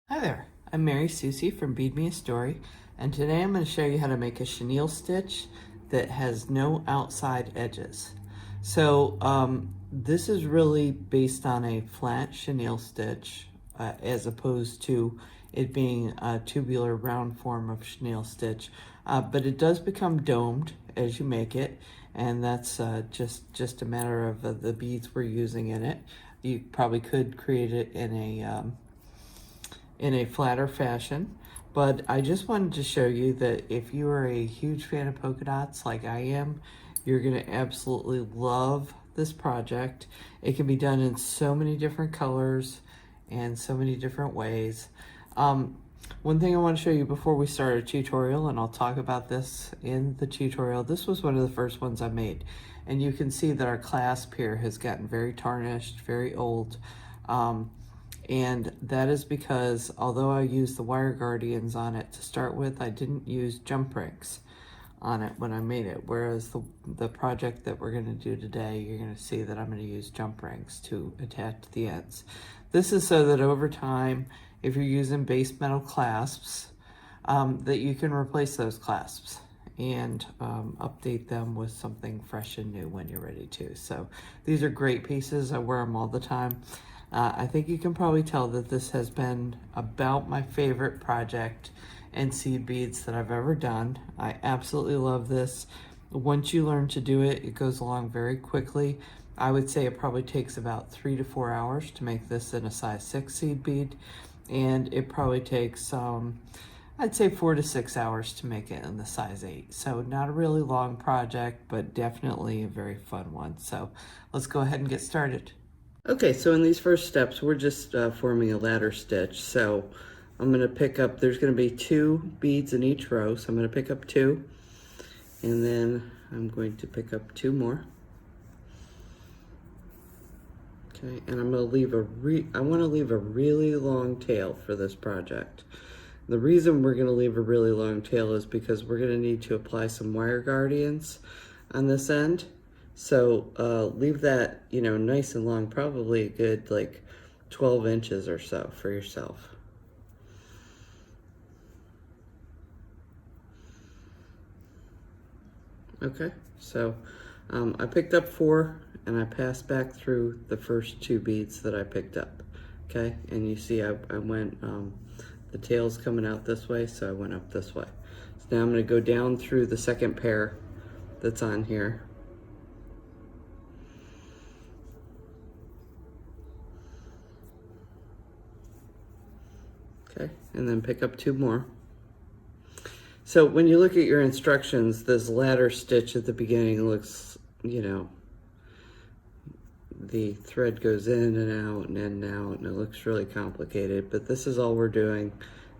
Hi there, I'm Mary Susie from Bead Me a Story, and today I'm going to show you how to make a chenille stitch that has no outside edges. So this is really based on a flat chenille stitch as opposed to it being a tubular round form of chenille stitch, but it does become domed as you make it, and that's just a matter of the beads we're using in it. You probably could create it in a flatter fashion, but I just wanted to show you that if you are a huge fan of polka dots like I am, you're gonna absolutely love this project. It can be done in so many different colors and so many different ways. One thing I want to show you before we start a tutorial, and I'll talk about this in the tutorial, this was one of the first ones I made. And you can see that our clasp here has gotten very tarnished, very old. And that is because although I used the wire guardians on it to start with, I didn't use jump rings on it when I made it. Whereas the project that we're going to do today, you're going to see that I'm going to use jump rings to attach to the ends. This is so that over time, if you're using base metal clasps, that you can replace those clasps and update them with something fresh and new when you're ready to. So these are great pieces. I wear them all the time. I think you can probably tell that this has been about my favorite project and seed beads that I've ever done. I absolutely love this. Once you learn to do it, it goes along very quickly. I would say it probably takes about 3 to 4 hours to make this in a size 6 seed bead, and it probably takes I'd say 4 to 6 hours to make it in the size 8. So not a really long project, but definitely a very fun one. So let's go ahead and get started. Okay, so in these first steps, we're just forming a ladder stitch. So I'm gonna pick up, there's gonna be 2 beads in each row. So I'm gonna pick up 2, and then I'm going to pick up 2 more. Okay, and I'm gonna leave I wanna leave a really long tail for this project. The reason we're gonna leave a really long tail is because we're gonna need to apply some wire guardians on this end. So leave that, nice and long, probably a good like 12 inches or so for yourself. Okay, so I picked up 4 and I passed back through the first 2 beads that I picked up. Okay, and you see I went, the tail's coming out this way, so I went up this way. So now I'm gonna go down through the second pair that's on here. Okay, and then pick up 2 more. So when you look at your instructions, this ladder stitch at the beginning looks, the thread goes in and out and in and out, and it looks really complicated, but this is all we're doing.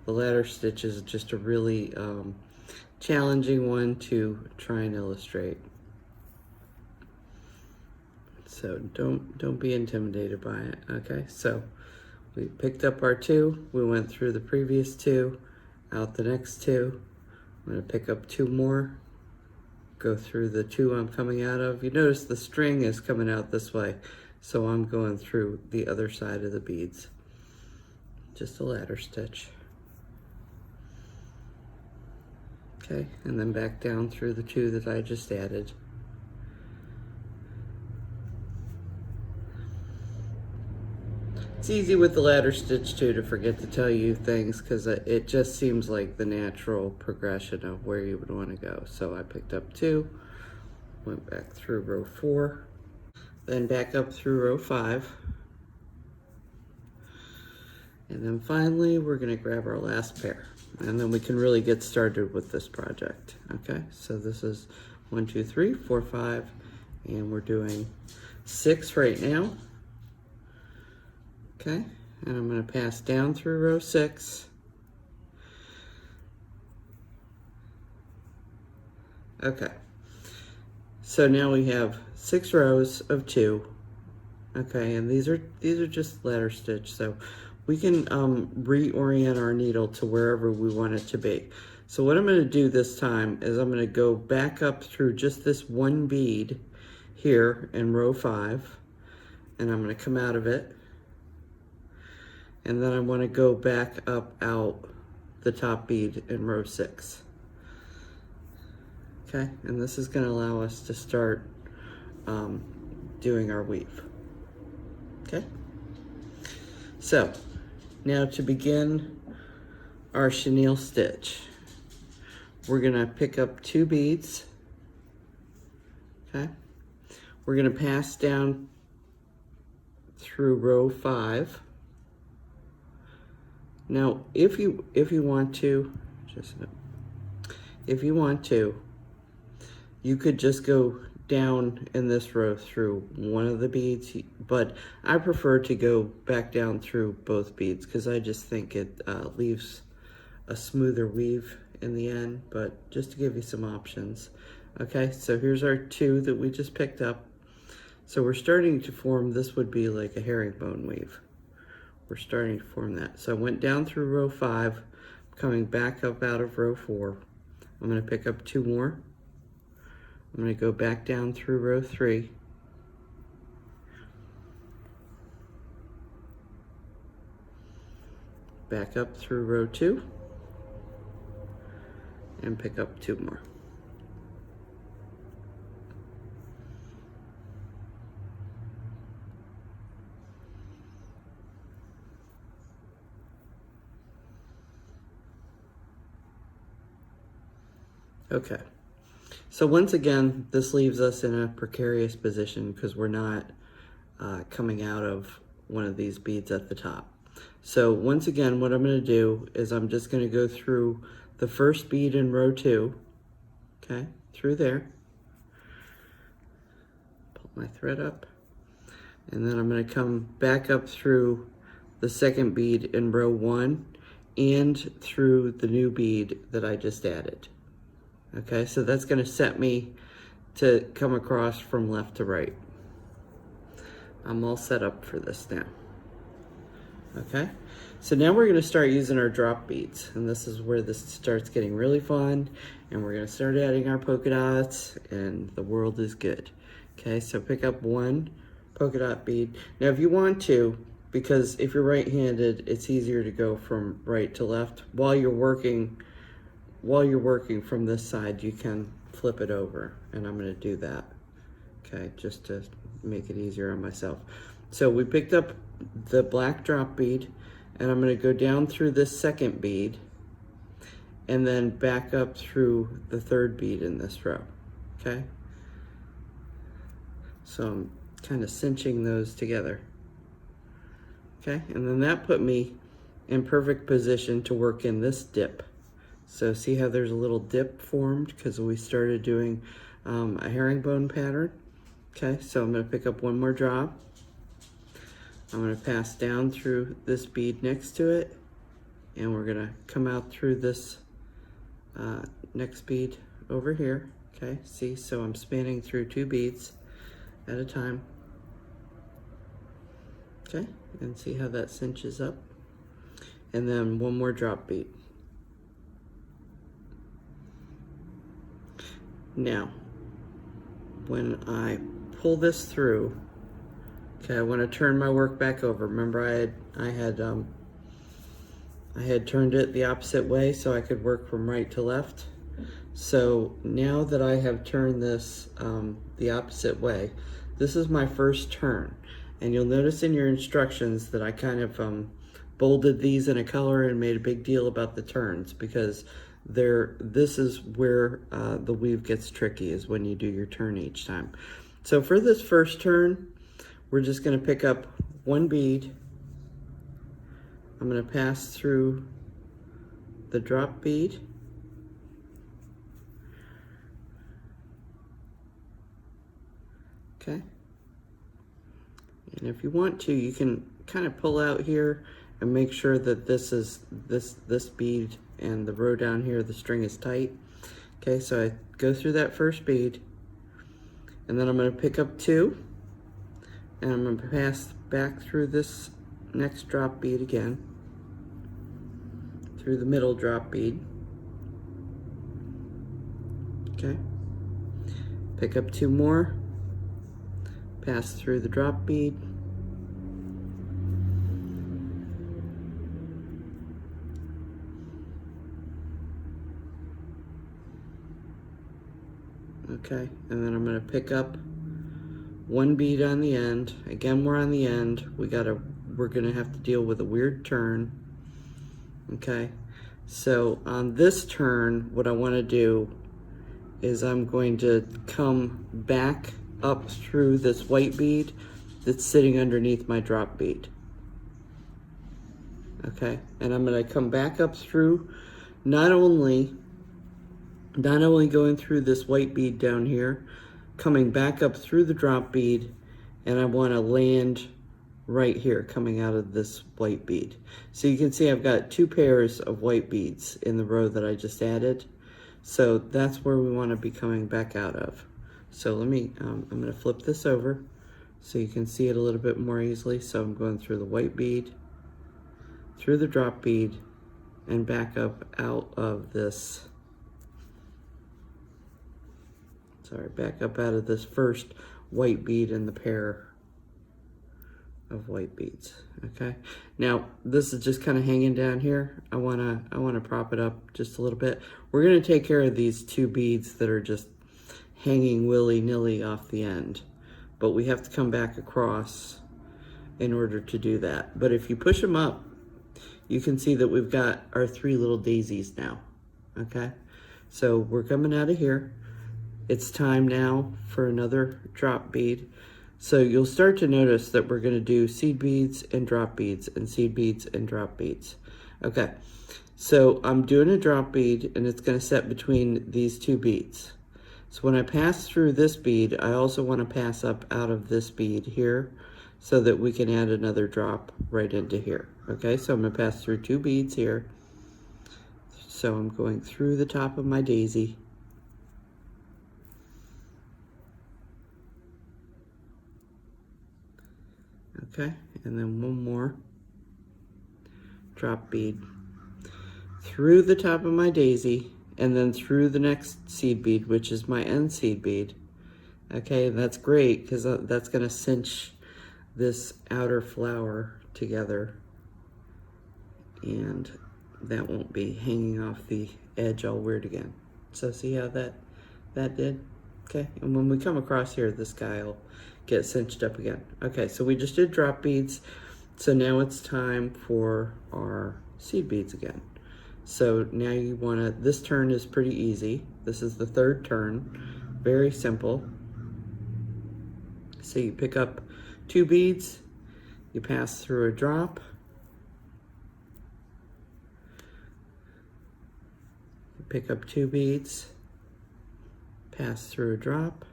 The ladder stitch is just a really challenging one to try and illustrate. So don't be intimidated by it, okay? So we picked up our 2, we went through the previous 2, out the next 2. I'm gonna pick up 2 more, go through the 2 I'm coming out of. You notice the string is coming out this way, so I'm going through the other side of the beads. Just a ladder stitch. Okay, and then back down through the 2 that I just added. It's easy with the ladder stitch too to forget to tell you things because it just seems like the natural progression of where you would want to go. So I picked up 2, went back through row 4, then back up through row 5. And then finally we're going to grab our last pair, and then we can really get started with this project. Okay, so this is 1, 2, 3, 4, 5, and we're doing 6 right now. Okay, and I'm going to pass down through row 6. Okay, so now we have 6 rows of 2. Okay, and these are just ladder stitch, so we can reorient our needle to wherever we want it to be. So what I'm going to do this time is I'm going to go back up through just this 1 bead here in row 5, and I'm going to come out of it. and then I want to go back up out the top bead in row 6. Okay, and this is going to allow us to start doing our weave. Okay, so now to begin our chenille stitch, we're going to pick up 2 beads. Okay, we're going to pass down through row 5. Now, if you want to, you could just go down in this row through one of the beads, but I prefer to go back down through both beads because I just think it leaves a smoother weave in the end, but just to give you some options. Okay, so here's our 2 that we just picked up. So we're starting to form, this would be like a herringbone weave. We're starting to form that. So I went down through row 5, coming back up out of row 4. I'm going to pick up 2 more. I'm going to go back down through row 3. Back up through row 2. And pick up 2 more. Okay, so once again, this leaves us in a precarious position because we're not coming out of one of these beads at the top. So once again, what I'm going to do is I'm just going to go through the first bead in row 2, okay, through there, pull my thread up, and then I'm going to come back up through the second bead in row 1 and through the new bead that I just added. Okay, so that's going to set me to come across from left to right. I'm all set up for this now. Okay, so now we're going to start using our drop beads, and this is where this starts getting really fun, and we're going to start adding our polka dots, and the world is good. Okay, so pick up 1 polka dot bead. Now if you want to, because if you're right-handed, it's easier to go from right to left. While you're working from this side, you can flip it over, and I'm going to do that, okay, just to make it easier on myself. So we picked up the black drop bead, and I'm going to go down through this second bead and then back up through the third bead in this row. Okay, so I'm kind of cinching those together. Okay, and then that put me in perfect position to work in this dip. So see how there's a little dip formed because we started doing a herringbone pattern. Okay, so I'm going to pick up 1 more drop. I'm going to pass down through this bead next to it, and we're going to come out through this next bead over here. Okay, see, so I'm spanning through 2 beads at a time. Okay, and see how that cinches up. And then 1 more drop bead. Now, when I pull this through, okay, I want to turn my work back over. Remember, I had turned it the opposite way so I could work from right to left. So now that I have turned this the opposite way, this is my first turn. And you'll notice in your instructions that I kind of bolded these in a color and made a big deal about the turns because this is where the weave gets tricky, is when you do your turn each time. So for this first turn, we're just going to pick up 1 bead. I'm going to pass through the drop bead. Okay. And if you want to, you can kind of pull out here and make sure that this is this bead and the row down here, the string is tight. Okay, so I go through that first bead, and then I'm going to pick up 2, and I'm going to pass back through this next drop bead again, through the middle drop bead. Okay, pick up 2 more, pass through the drop bead, Okay, and then I'm going to pick up one bead on the end. Again, we're on the end. We're going to have to deal with a weird turn. Okay, so on this turn, what I want to do is I'm going to come back up through this white bead that's sitting underneath my drop bead. Okay, and I'm going to come back up through, not only going through this white bead down here, coming back up through the drop bead, and I want to land right here coming out of this white bead. So you can see I've got two pairs of white beads in the row that I just added. So that's where we want to be coming back out of. So let me, I'm going to flip this over so you can see it a little bit more easily. So I'm going through the white bead, through the drop bead, and back up out of this, back up out of this first white bead in the pair of white beads. Okay, now this is just kind of hanging down here. I want to prop it up just a little bit. We're going to take care of these two beads that are just hanging willy-nilly off the end, but we have to come back across in order to do that. But if you push them up, you can see that we've got our three little daisies now. Okay, so we're coming out of here. It's time now for another drop bead. So you'll start to notice that we're going to do seed beads and drop beads and seed beads and drop beads. Okay, so I'm doing a drop bead and it's going to set between these two beads. So when I pass through this bead, I also want to pass up out of this bead here so that we can add another drop right into here. Okay, so I'm going to pass through two beads here. So I'm going through the top of my daisy. Okay, and then one more drop bead through the top of my daisy, and then through the next seed bead, which is my end seed bead. Okay, that's great because that's going to cinch this outer flower together, and that won't be hanging off the edge all weird again. So see how that did? Okay, and when we come across here, this guy will get cinched up again. Okay, so we just did drop beads. So now it's time for our seed beads again. So now you wanna, this turn is pretty easy. This is the third turn, very simple. So you pick up two beads, you pass through a drop, you pick up two beads, pass through a drop,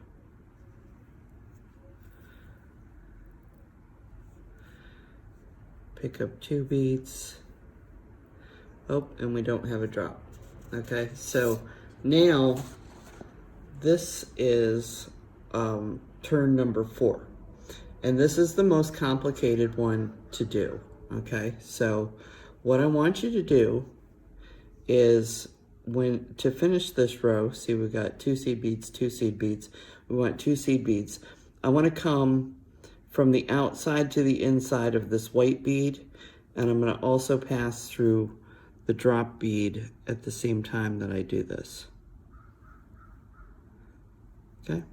pick up two beads, oh, and we don't have a drop. Okay, so now this is turn number 4, and this is the most complicated one to do. Okay, so what I want you to do is, to finish this row, see we've got two seed beads, we want two seed beads. I want to come from the outside to the inside of this white bead, and I'm going to also pass through the drop bead at the same time that I do this. Okay,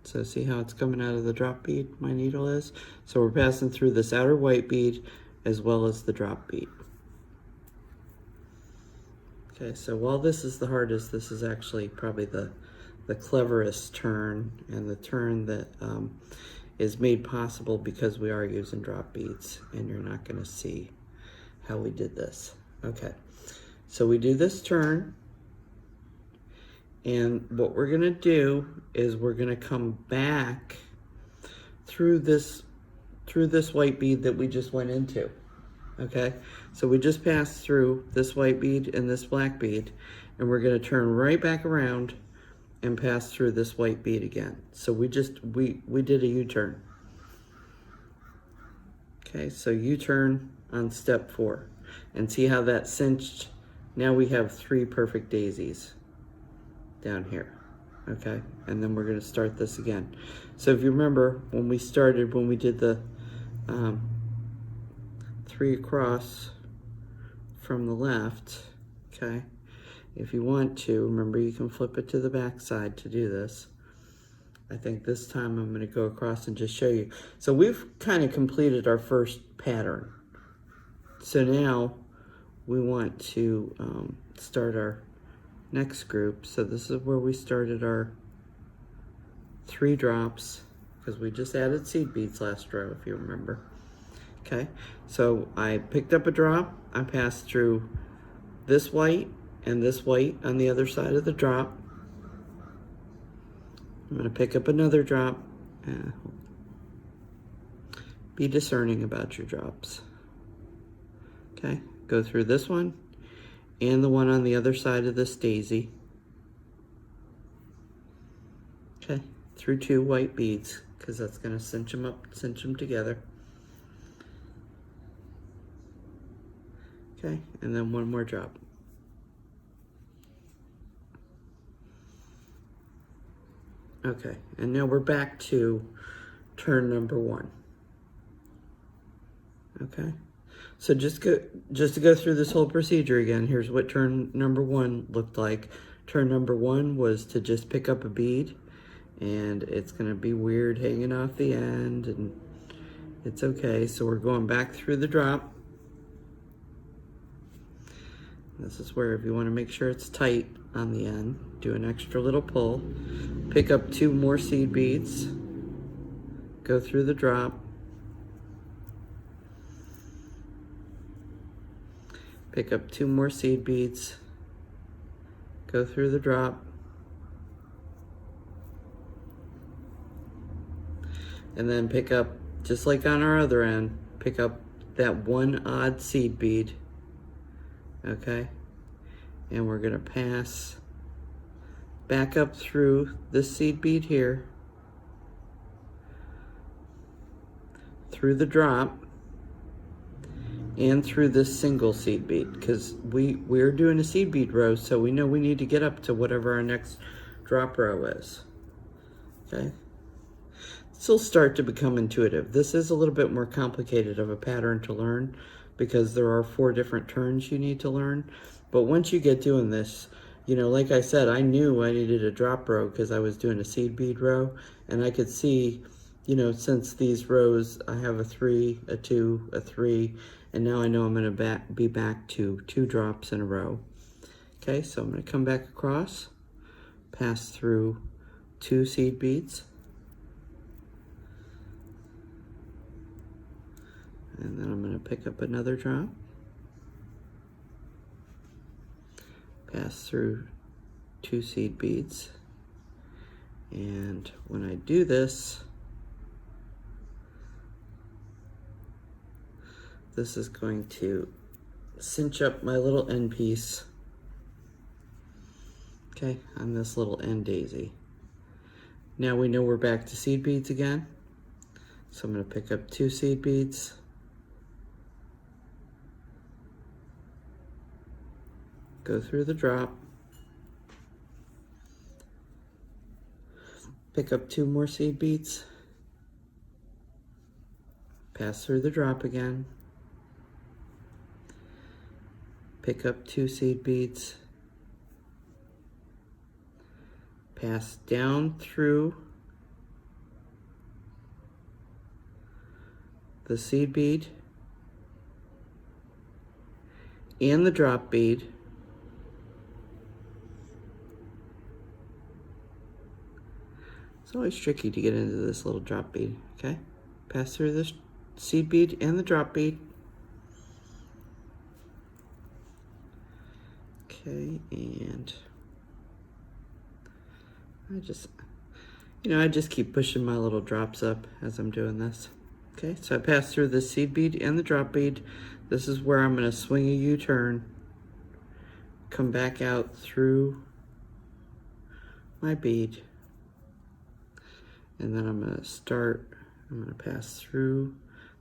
so see how it's coming out of the drop bead, my needle is? So we're passing through this outer white bead as well as the drop bead. Okay, so while this is the hardest, this is actually probably the cleverest turn, and the turn that is made possible because we are using drop beads, and you're not going to see how we did this. Okay, so we do this turn, and what we're going to do is we're going to come back through this white bead that we just went into. Okay, so we just passed through this white bead and this black bead, and we're going to turn right back around and pass through this white bead again. So we did a U-turn. Okay, so U-turn on step 4, and see how that cinched? Now we have 3 perfect daisies down here. Okay, and then we're going to start this again. So if you remember when we started, when we did the 3 across from the left, okay, if you want to, remember you can flip it to the back side to do this. I think this time I'm going to go across and just show you. So we've kind of completed our first pattern. So now we want to start our next group. So this is where we started our 3 drops, because we just added seed beads last row, if you remember. Okay, so I picked up a drop, I passed through this white and this white on the other side of the drop. I'm going to pick up another drop. Be discerning about your drops. Okay, go through this one and the one on the other side of this daisy. Okay, through 2 white beads, because that's going to cinch them up, cinch them together. Okay, and then one more drop. Okay, and now we're back to turn number 1. Okay, so just to go through this whole procedure again, here's what turn number 1 looked like. Turn number 1 was to just pick up a bead, and it's gonna be weird hanging off the end, and it's okay. So we're going back through the drop. This is where, if you want to make sure it's tight on the end, do an extra little pull. Pick up 2 more seed beads. Go through the drop. Pick up 2 more seed beads. Go through the drop. And then pick up, just like on our other end, pick up that 1 odd seed bead. Okay, and we're going to pass back up through this seed bead here, through the drop, and through this single seed bead, because we're doing a seed bead row, so we know we need to get up to whatever our next drop row is. Okay, this will start to become intuitive. This is a little bit more complicated of a pattern to learn, because there are 4 different turns you need to learn. But once you get doing this, you know, like I said, I knew I needed a drop row because I was doing a seed bead row, and I could see, you know, since these rows, I have a 3, a 2, a 3, and now I know I'm going to be back to 2 drops in a row. Okay, so I'm going to come back across, pass through 2 seed beads, and then I'm going to pick up another drop, pass through 2 seed beads, and when I do this, this is going to cinch up my little end piece, okay, on this little end daisy. Now we know we're back to seed beads again, so I'm going to pick up 2 seed beads, go through the drop, pick up 2 more seed beads, pass through the drop again, pick up 2 seed beads, pass down through the seed bead and the drop bead, it's always tricky to get into this little drop bead. Okay, pass through this seed bead and the drop bead. Okay, and I just keep pushing my little drops up as I'm doing this. Okay, so I pass through the seed bead and the drop bead. This is where I'm going to swing a U-turn, come back out through my bead, and then I'm going to pass through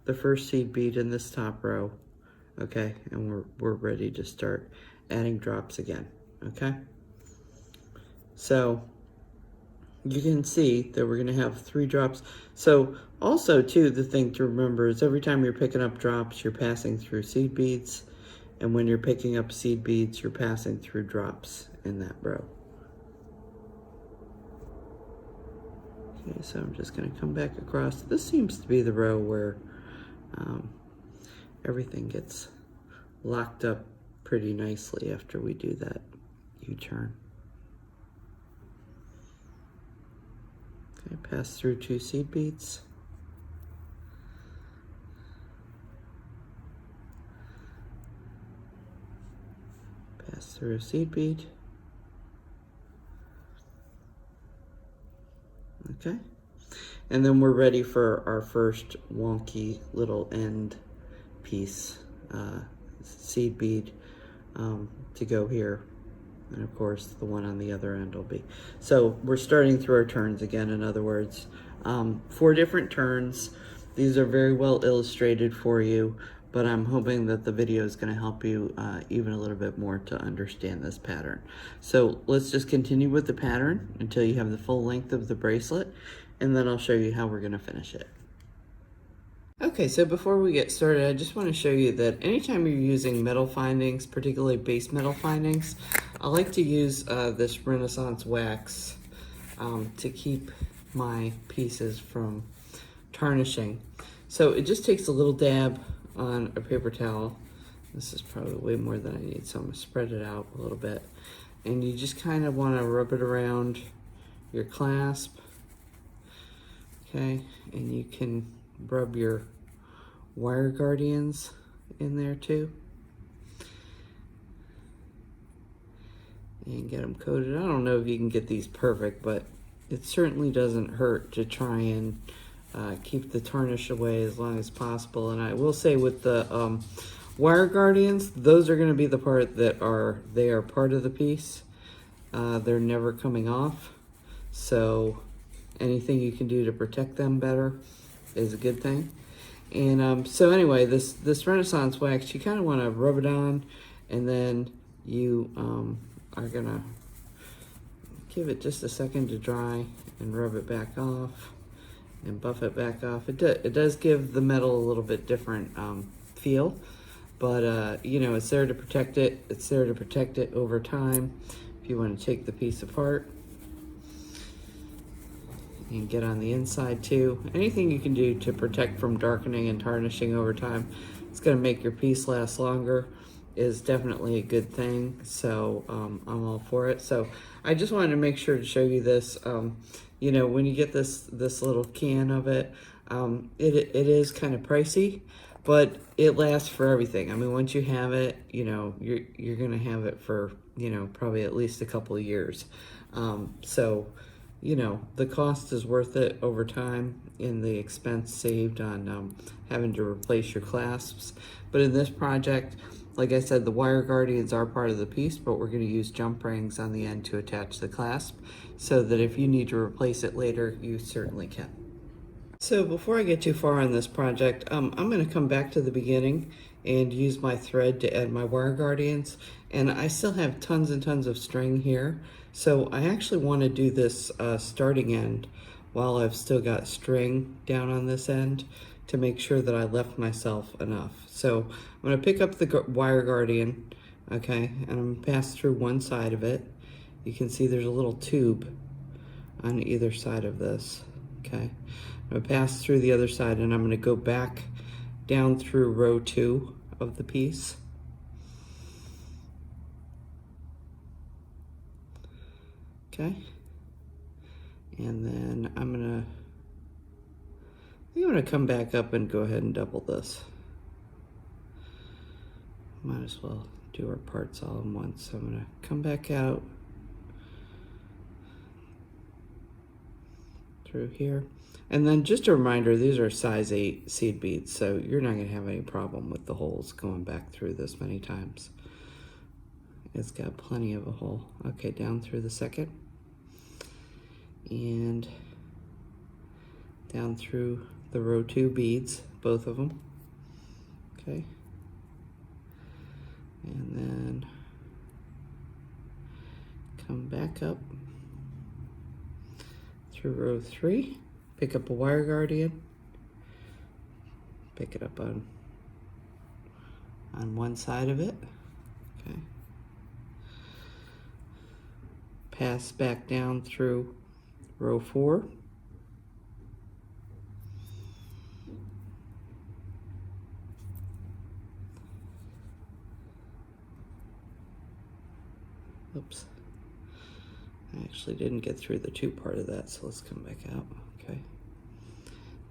the first seed bead in this top row. Okay, and we're ready to start adding drops again. Okay, so you can see that we're going to have 3 drops. So also too, the thing to remember is every time you're picking up drops, you're passing through seed beads, and when you're picking up seed beads, you're passing through drops in that row. Okay, so I'm just going to come back across. This seems to be the row where everything gets locked up pretty nicely after we do that U-turn. Okay, pass through 2 seed beads. Pass through a seed bead. Okay, and then we're ready for our first wonky little end piece, seed bead to go here, and of course the one on the other end will be. So we're starting through our turns again, in other words. 4 different turns. These are very well illustrated for you, but I'm hoping that the video is going to help you even a little bit more to understand this pattern. So let's just continue with the pattern until you have the full length of the bracelet, and then I'll show you how we're going to finish it. Okay, so before we get started, I just want to show you that anytime you're using metal findings, particularly base metal findings, I like to use this Renaissance wax to keep my pieces from tarnishing. So it just takes a little dab on a paper towel. This is probably way more than I need, so I'm going to spread it out a little bit. And you just kind of want to rub it around your clasp. Okay, and you can rub your wire guardians in there too. And get them coated. I don't know if you can get these perfect, but it certainly doesn't hurt to try and keep the tarnish away as long as possible. And I will say with the wire guardians, those are going to be the part that they are part of the piece. They're never coming off. So anything you can do to protect them better is a good thing. And so anyway, this Renaissance wax, you kind of want to rub it on, and then you are going to give it just a second to dry and rub it back off and buff it back off. It does give the metal a little bit different feel, but you know, it's there to protect it. It's there to protect it over time. If you want to take the piece apart and get on the inside too. Anything you can do to protect from darkening and tarnishing over time, it's going to make your piece last longer, is definitely a good thing. So I'm all for it. So I just wanted to make sure to show you this. You know, when you get this little can of it, it is kind of pricey, but it lasts for everything. I mean, once you have it, you know, you're going to have it for, you know, probably at least a couple of years. So you know, the cost is worth it over time in the expense saved on having to replace your clasps. But in this project, like I said, the wire guardians are part of the piece, but we're going to use jump rings on the end to attach the clasp so that if you need to replace it later, you certainly can. So before I get too far on this project, I'm going to come back to the beginning and use my thread to add my wire guardians. And I still have tons and tons of string here. So I actually want to do this starting end while I've still got string down on this end to make sure that I left myself enough. So I'm going to pick up the wire guardian, okay, and I'm going to pass through one side of it. You can see there's a little tube on either side of this, okay. I'm going to pass through the other side, and I'm going to go back down through row 2 of the piece. Okay, and then I'm gonna come back up and go ahead and double this. Might as well do our parts all in once. So I'm gonna come back out through here. And then just a reminder, these are size 8 seed beads, so you're not gonna have any problem with the holes going back through this many times. It's got plenty of a hole. Okay, down through the second. And down through the row 2 beads, both of them. Okay. And then come back up through row 3, pick up a wire guardian, pick it up on one side of it. Okay. Pass back down through row 4, Oops. I actually didn't get through the 2 part of that, so let's come back out. Okay.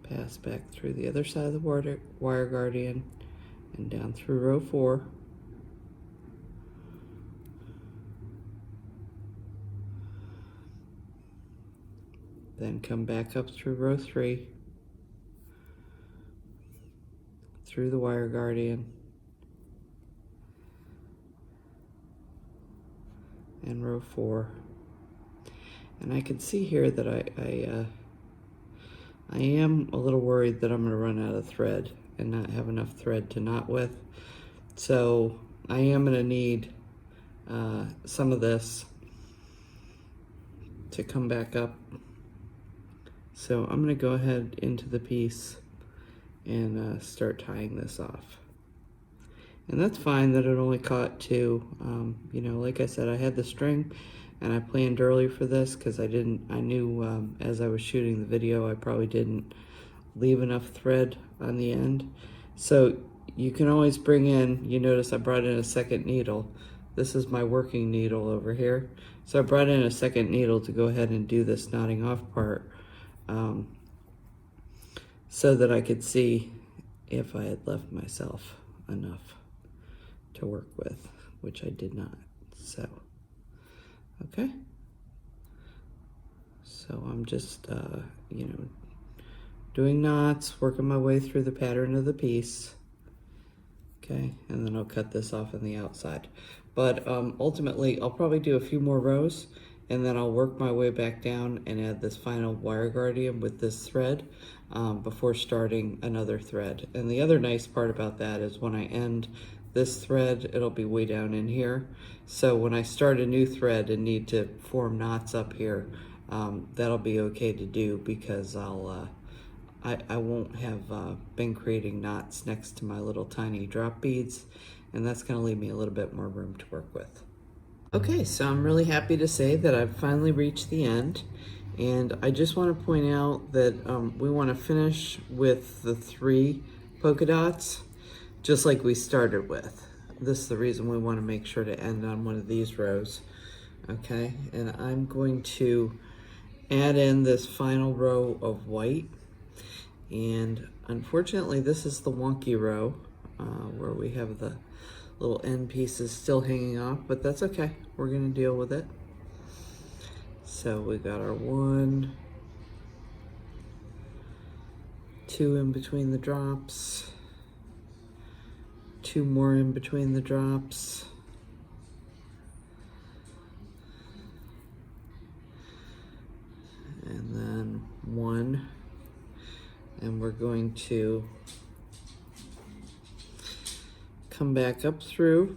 Pass back through the other side of the wire guardian and down through row 4. Then come back up through row 3, through the wire guardian, and row 4. And I can see here that I am a little worried that I'm going to run out of thread and not have enough thread to knot with. So I am going to need some of this to come back up. So I'm going to go ahead into the piece and start tying this off. And that's fine that it only caught 2. You know, like I said, I had the string and I planned early for this because I knew as I was shooting the video I probably didn't leave enough thread on the end. So you can always bring in, you notice I brought in a second needle. This is my working needle over here. So I brought in a second needle to go ahead and do this knotting off part so that I could see if I had left myself enough to work with, which I did not. So okay, so I'm just, you know, doing knots, working my way through the pattern of the piece. Okay, and then I'll cut this off on the outside. But ultimately, I'll probably do a few more rows, and then I'll work my way back down and add this final wire guardian with this thread before starting another thread. And the other nice part about that is when I end this thread, it'll be way down in here. So when I start a new thread and need to form knots up here, that'll be okay to do because I won't have been creating knots next to my little tiny drop beads, and that's gonna leave me a little bit more room to work with. Okay, so I'm really happy to say that I've finally reached the end, and I just want to point out that we want to finish with the 3 polka dots just like we started with. This is the reason we want to make sure to end on one of these rows. Okay, and I'm going to add in this final row of white, and unfortunately this is the wonky row where we have the little end pieces still hanging off, but that's okay. We're gonna deal with it. So we got our 1, 2 in between the drops, 2 more in between the drops, and then 1, and we're going to come back up through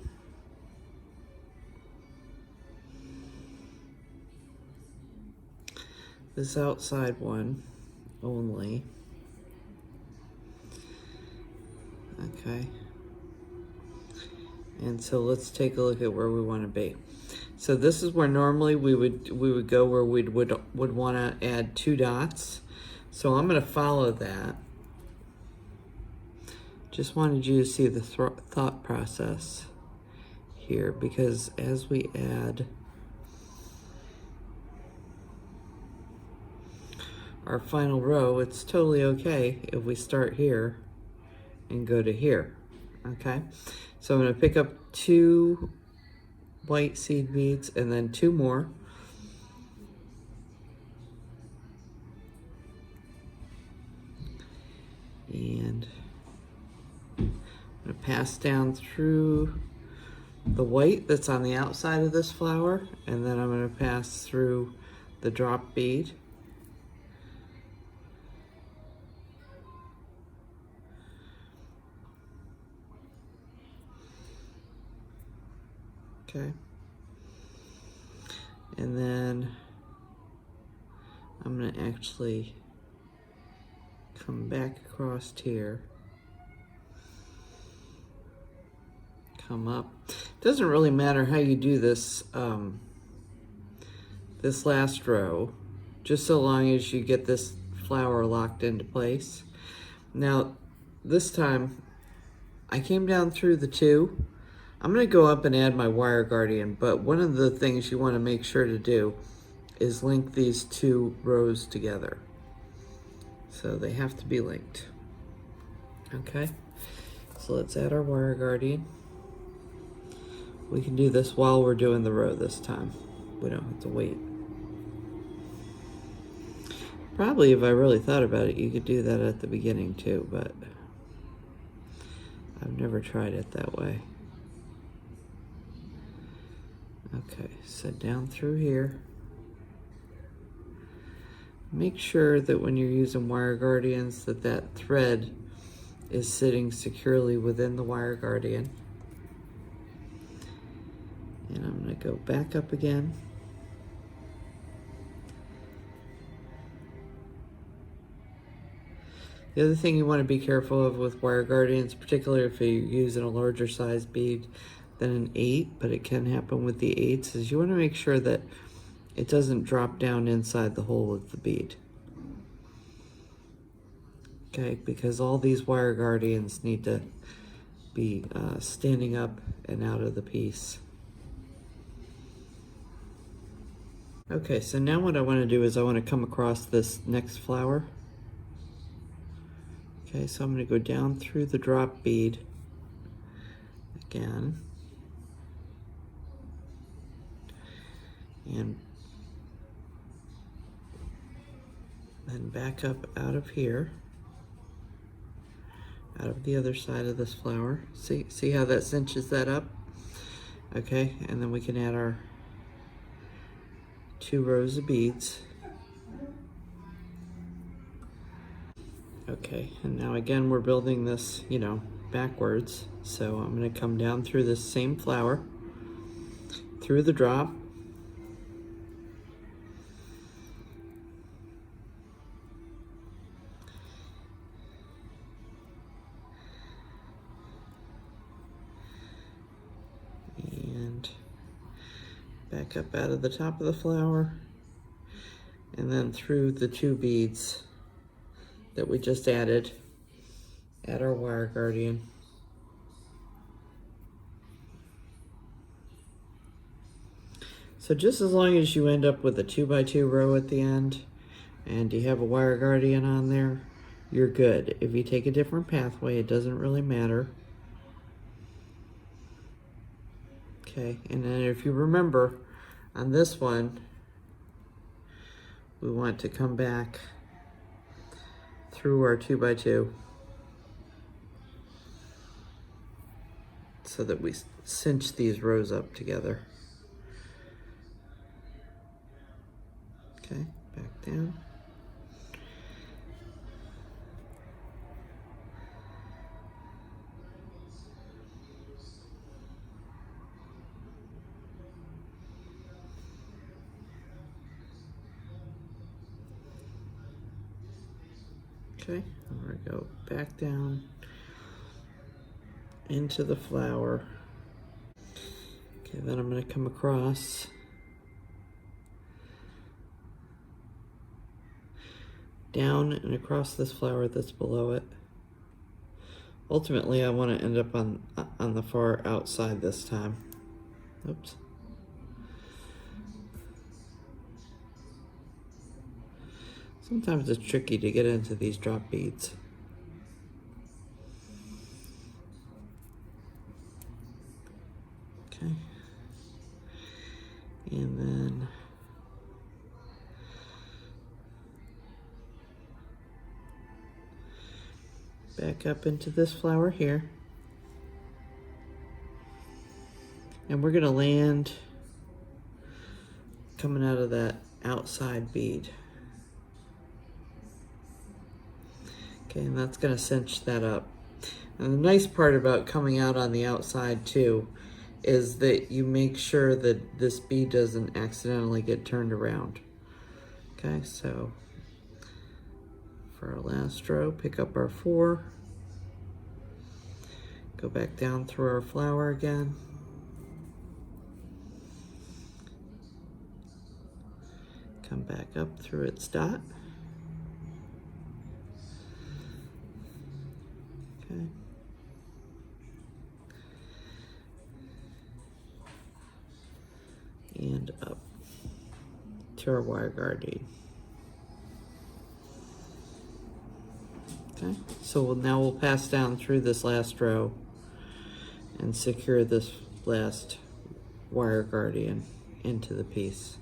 this outside one only. Okay, and so let's take a look at where we want to be. So this is where normally we would go, where we would want to add 2 dots. So I'm going to follow that. Just wanted you to see the thought process here, because as we add our final row, it's totally okay if we start here and go to here. Okay, so I'm going to pick up 2 white seed beads and then 2 more. And I'm going to pass down through the white that's on the outside of this flower, and then I'm going to pass through the drop bead. Okay. And then I'm going to actually come back across here, come up. Doesn't really matter how you do this this last row, just so long as you get this flower locked into place. Now this time I came down through the 2, I'm gonna go up and add my wire guardian, but one of the things you wanna make sure to do is link these two rows together. So they have to be linked. Okay, so let's add our wire guardian. We can do this while we're doing the row this time. We don't have to wait. Probably if I really thought about it, you could do that at the beginning too, but I've never tried it that way. Okay, so down through here. Make sure that when you're using wire guardians that that thread is sitting securely within the wire guardian. And I'm going to go back up again. The other thing you want to be careful of with wire guardians, particularly if you're using a larger size bead than an 8, but it can happen with the 8s, is you want to make sure that it doesn't drop down inside the hole of the bead. Okay, because all these wire guardians need to be standing up and out of the piece. Okay, so now what I want to do is I want to come across this next flower. Okay, so I'm going to go down through the drop bead again. And then back up out of here, out of the other side of this flower. See how that cinches that up? Okay, and then we can add our 2 rows of beads. Okay, and now again we're building this, you know, backwards. So I'm going to come down through this same flower, through the drop, and back up out of the top of the flower, and then through the 2 beads that we just added at our wire guardian. So just as long as you end up with a 2x2 row at the end and you have a wire guardian on there, you're good. If you take a different pathway, it doesn't really matter. Okay, and then if you remember on this one, we want to come back through our 2x2 so that we cinch these rows up together. Okay, back down. Okay, I'm going to go back down into the flower. Okay, then I'm going to come across down and across this flower that's below it. Ultimately, I want to end up on the far outside this time. Oops. Sometimes it's tricky to get into these drop beads. Okay. And then back up into this flower here. And we're going to land coming out of that outside bead. Okay, and that's going to cinch that up. And the nice part about coming out on the outside too is that you make sure that this bead doesn't accidentally get turned around. Okay, so for our last row, pick up our 4, go back down through our flower again, come back up through its dot. Okay. and up to our wire guarding. Okay, so now we'll pass down through this last row and secure this last wire guardian into the piece.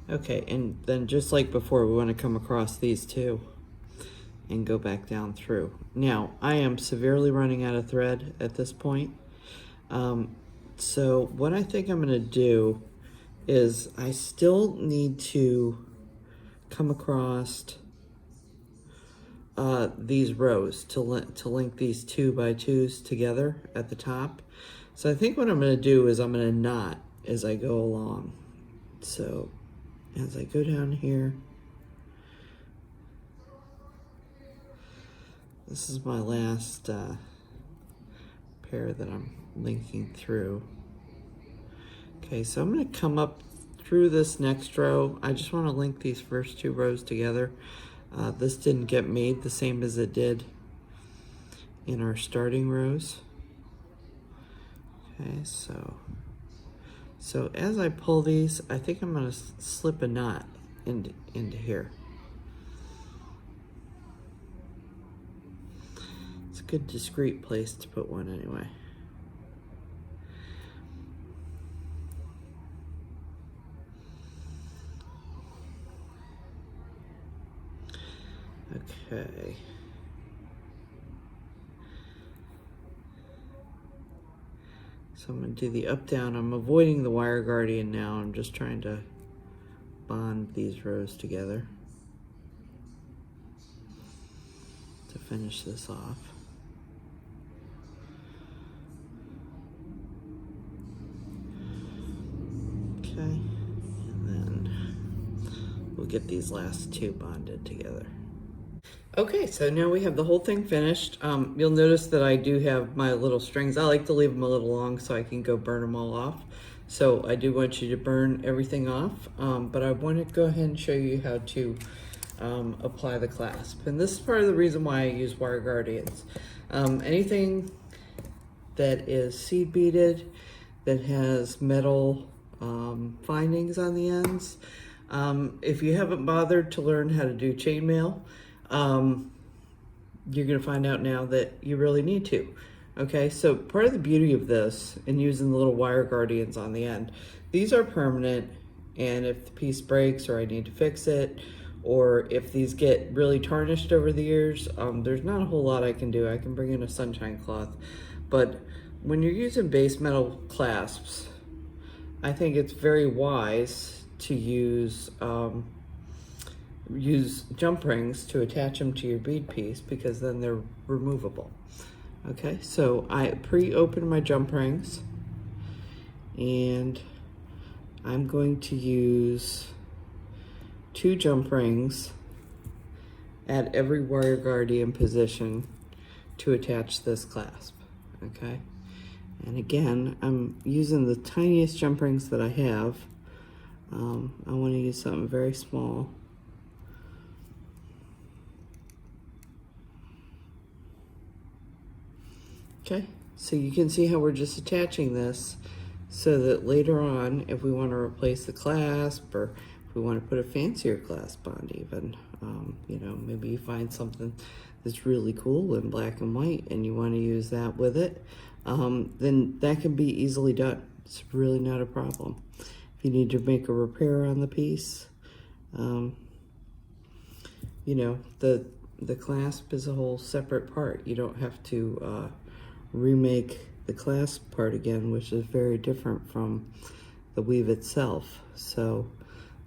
Okay, and then just like before, we want to come across these two and go back down through. Now, I am severely running out of thread at this point. So what I think I'm going to do is I still need to come across these rows to link these 2x2s together at the top. So I think what I'm going to do is I'm going to knot as I go along. So as I go down here, this is my last pair that I'm linking through. Okay, so I'm going to come up through this next row. I just want to link these first two rows together. This didn't get made the same as it did in our starting rows. Okay, so as I pull these, I think I'm going to slip a knot into here. It's a good discreet place to put one anyway. Okay. So I'm going to do the up down. I'm avoiding the wire guardian now. I'm just trying to bond these rows together to finish this off. Okay, and then we'll get these last two bonded together. Okay, so now we have the whole thing finished. You'll notice that I do have my little strings. I like to leave them a little long so I can go burn them all off. So I do want you to burn everything off, but I want to go ahead and show you how to apply the clasp. And this is part of the reason why I use wire guardians. Anything that is seed beaded, that has metal findings on the ends, if you haven't bothered to learn how to do chainmail, you're going to find out now that you really need to. Okay, so part of the beauty of this and using the little wire guardians on the end, these are permanent, and if the piece breaks or I need to fix it, or if these get really tarnished over the years, there's not a whole lot I can do. I can bring in a sunshine cloth, but when you're using base metal clasps, I think it's very wise to use jump rings to attach them to your bead piece, because then they're removable. Okay, so I pre-opened my jump rings, and I'm going to use 2 jump rings at every wire guardian position to attach this clasp. Okay, and again, I'm using the tiniest jump rings that I have. I want to use something very small. Okay, so you can see how we're just attaching this so that later on, if we want to replace the clasp, or if we want to put a fancier clasp on even, you know, maybe you find something that's really cool in black and white and you want to use that with it, then that can be easily done. It's really not a problem. If you need to make a repair on the piece, you know, the clasp is a whole separate part. You don't have to remake the clasp part again, which is very different from the weave itself. So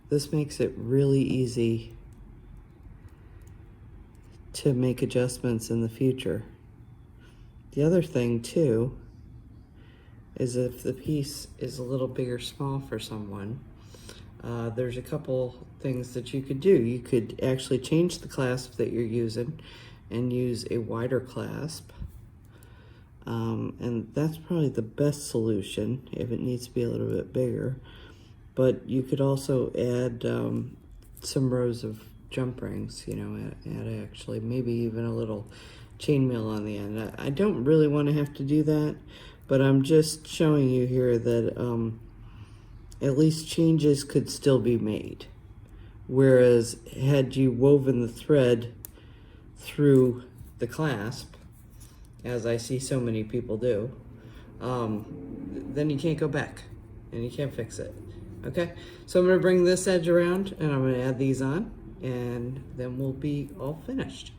this makes it really easy to make adjustments in the future. The other thing too is if the piece is a little big or small for someone, there's a couple things that you could do. You could actually change the clasp that you're using and use a wider clasp. And that's probably the best solution if it needs to be a little bit bigger. But you could also add some rows of jump rings, you know, add actually maybe even a little chainmail on the end. I don't really want to have to do that, but I'm just showing you here that at least changes could still be made. Whereas had you woven the thread through the clasp, as I see so many people do, then you can't go back and you can't fix it. Okay, so I'm going to bring this edge around and I'm going to add these on, and then we'll be all finished.